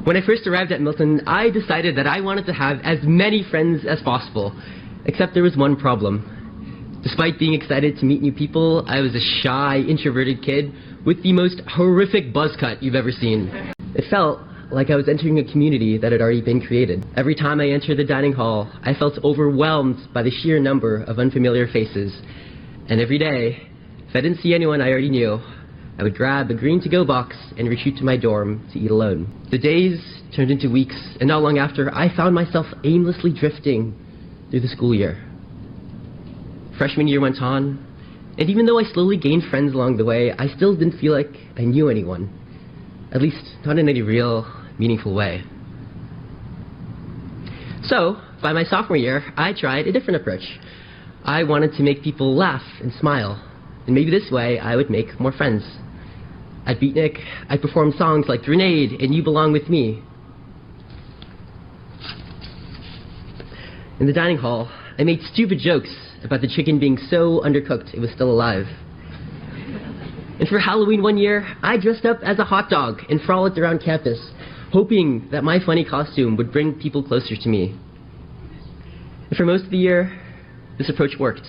When I first arrived at Milton, I decided that I wanted to have as many friends as possible, except there was one problem. Despite being excited to meet new people, I was a shy, introverted kid with the most horrific buzz cut you've ever seen. It felt like I was entering a community that had already been created. Every time I entered the dining hall, I felt overwhelmed by the sheer number of unfamiliar faces. And every day, if I didn't see anyone I already knew, I would grab a green to-go box and retreat to my dorm to eat alone. The days turned into weeks, and not long after, I found myself aimlessly drifting through the school year. Freshman year went on, and even though I slowly gained friends along the way, I still didn't feel like I knew anyone. At least, not in any real, meaningful way. So, by my sophomore year, I tried a different approach. I wanted to make people laugh and smile, and maybe this way I would make more friends. At Beatnik, I performed songs like Grenade and You Belong With Me. In the dining hall, I made stupid jokes about the chicken being so undercooked it was still alive. And for Halloween one year, I dressed up as a hot dog and frolicked around campus, hoping that my funny costume would bring people closer to me. And for most of the year, this approach worked.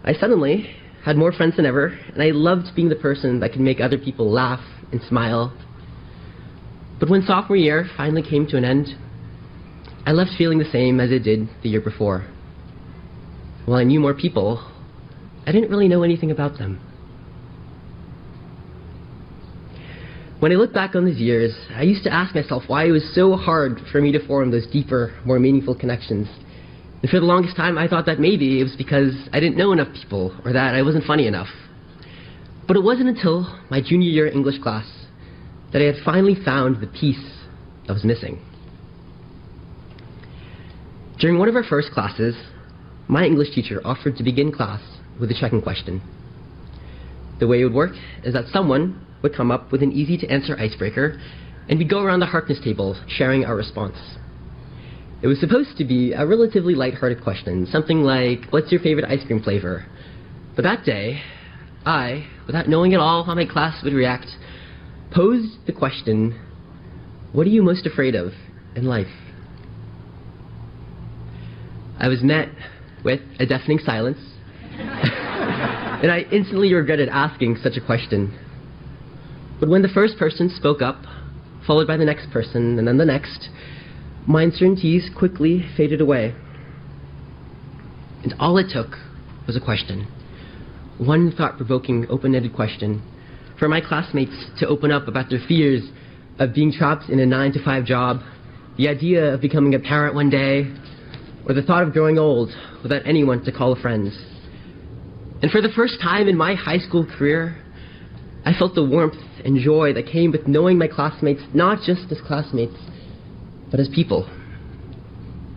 I suddenly had more friends than ever, and I loved being the person that could make other people laugh and smile. But when sophomore year finally came to an end, I left feeling the same as I did the year before. While I knew more people, I didn't really know anything about them. When I look back on these years, I used to ask myself why it was so hard for me to form those deeper, more meaningful connections. And for the longest time, I thought that maybe it was because I didn't know enough people, or that I wasn't funny enough. But it wasn't until my junior year English class that I had finally found the piece that was missing. During one of our first classes, my English teacher offered to begin class with a check-in question. The way it would work is that someone would come up with an easy-to-answer icebreaker, and we'd go around the Harkness table sharing our response. It was supposed to be a relatively lighthearted question, something like, what's your favorite ice cream flavor? But that day, I, without knowing at all how my class would react, posed the question, what are you most afraid of in life? I was met with a deafening silence, and I instantly regretted asking such a question. But when the first person spoke up, followed by the next person, and then the next, my uncertainties quickly faded away. And all it took was a question. One thought-provoking, open-ended question for my classmates to open up about their fears of being trapped in a 9-to-5 job, the idea of becoming a parent one day, or the thought of growing old without anyone to call a friend. And for the first time in my high school career, I felt the warmth and joy that came with knowing my classmates, not just as classmates, but as people.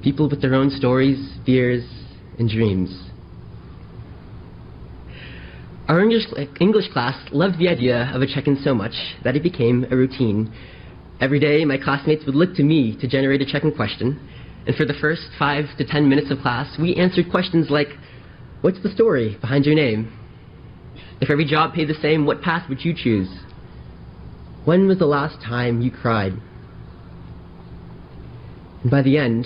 People with their own stories, fears, and dreams. Our English class loved the idea of a check-in so much that it became a routine. Every day, my classmates would look to me to generate a check-in question, and for the first 5 to 10 minutes of class, we answered questions like, what's the story behind your name? If every job paid the same, what path would you choose? When was the last time you cried? And by the end,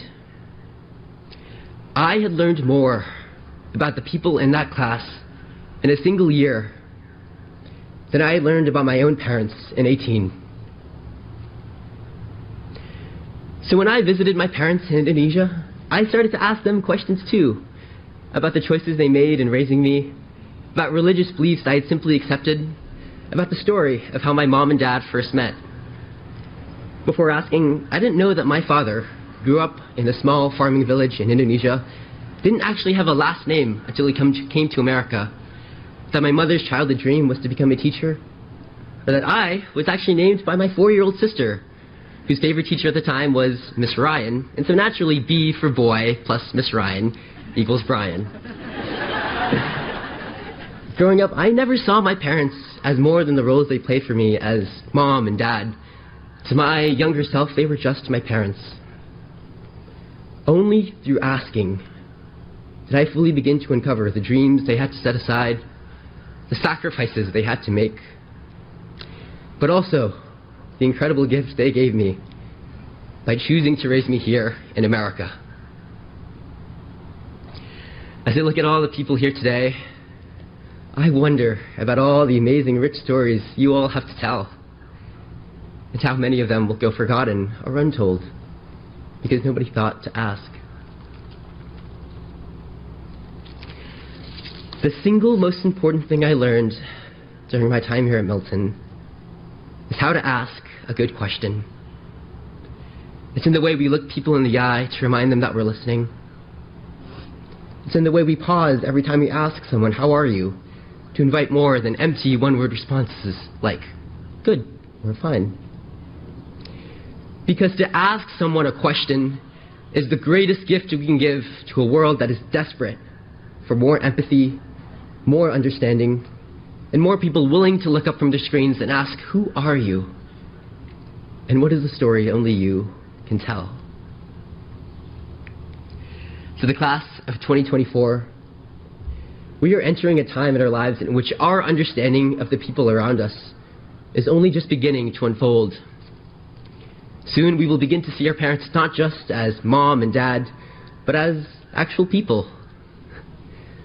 I had learned more about the people in that class in a single year than I had learned about my own parents in 18. So when I visited my parents in Indonesia, I started to ask them questions too, about the choices they made in raising me, about religious beliefs I had simply accepted, about the story of how my mom and dad first met. Before asking, I didn't know that my father grew up in a small farming village in Indonesia, didn't actually have a last name until he came to America, that my mother's childhood dream was to become a teacher, or that I was actually named by my 4-year-old sister, whose favorite teacher at the time was Miss Ryan, and so naturally B for boy plus Miss Ryan equals Brian. Growing up, I never saw my parents as more than the roles they played for me as mom and dad. To my younger self, they were just my parents. Only through asking did I fully begin to uncover the dreams they had to set aside, the sacrifices they had to make, but also the incredible gifts they gave me by choosing to raise me here in America. As I look at all the people here today, I wonder about all the amazing rich stories you all have to tell, and how many of them will go forgotten or untold because nobody thought to ask. The single most important thing I learned during my time here at Milton is how to ask a good question. It's in the way we look people in the eye to remind them that we're listening. It's in the way we pause every time we ask someone, "How are you?" to invite more than empty one-word responses like, "Good," or "Fine." Because to ask someone a question is the greatest gift we can give to a world that is desperate for more empathy, more understanding, and more people willing to look up from their screens and ask, "Who are you? And what is the story only you can tell?" To the class of 2024, we are entering a time in our lives in which our understanding of the people around us is only just beginning to unfold. Soon we will begin to see our parents not just as mom and dad, but as actual people.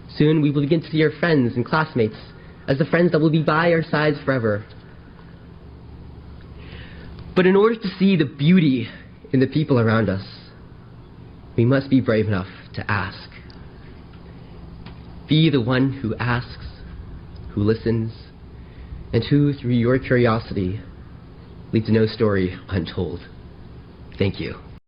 Soon we will begin to see our friends and classmates as the friends that will be by our sides forever. But in order to see the beauty in the people around us, we must be brave enough to ask. Be the one who asks, who listens, and who, through your curiosity, leaves no story untold. Thank you.